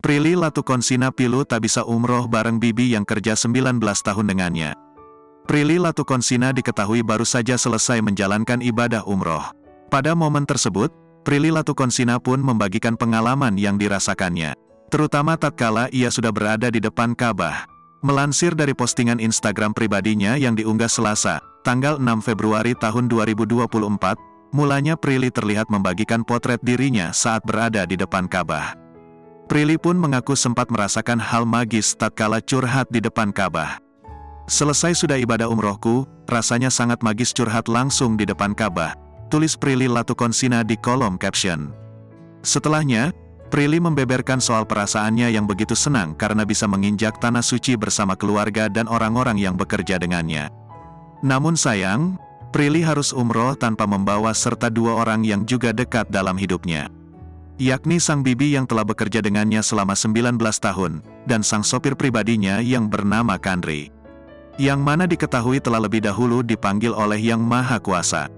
Prilly Latukonsina pilu tak bisa umroh bareng Bibi yang kerja 19 tahun dengannya. Prilly Latukonsina diketahui baru saja selesai menjalankan ibadah umroh. Pada momen tersebut, Prilly Latukonsina pun membagikan pengalaman yang dirasakannya, terutama tatkala ia sudah berada di depan Ka'bah. Melansir dari postingan Instagram pribadinya yang diunggah Selasa, tanggal 6 Februari tahun 2024, mulanya Prilly terlihat membagikan potret dirinya saat berada di depan Ka'bah. Prilly pun mengaku sempat merasakan hal magis tatkala curhat di depan Ka'bah. "Selesai sudah ibadah umrohku, rasanya sangat magis curhat langsung di depan Ka'bah," tulis Prilly Latukonsina di kolom caption. Setelahnya, Prilly membeberkan soal perasaannya yang begitu senang karena bisa menginjak tanah suci bersama keluarga dan orang-orang yang bekerja dengannya. Namun sayang, Prilly harus umroh tanpa membawa serta dua orang yang juga dekat dalam hidupnya, yakni sang bibi yang telah bekerja dengannya selama 19 tahun, dan sang sopir pribadinya yang bernama Kandri, yang mana diketahui telah lebih dahulu dipanggil oleh Yang Maha Kuasa.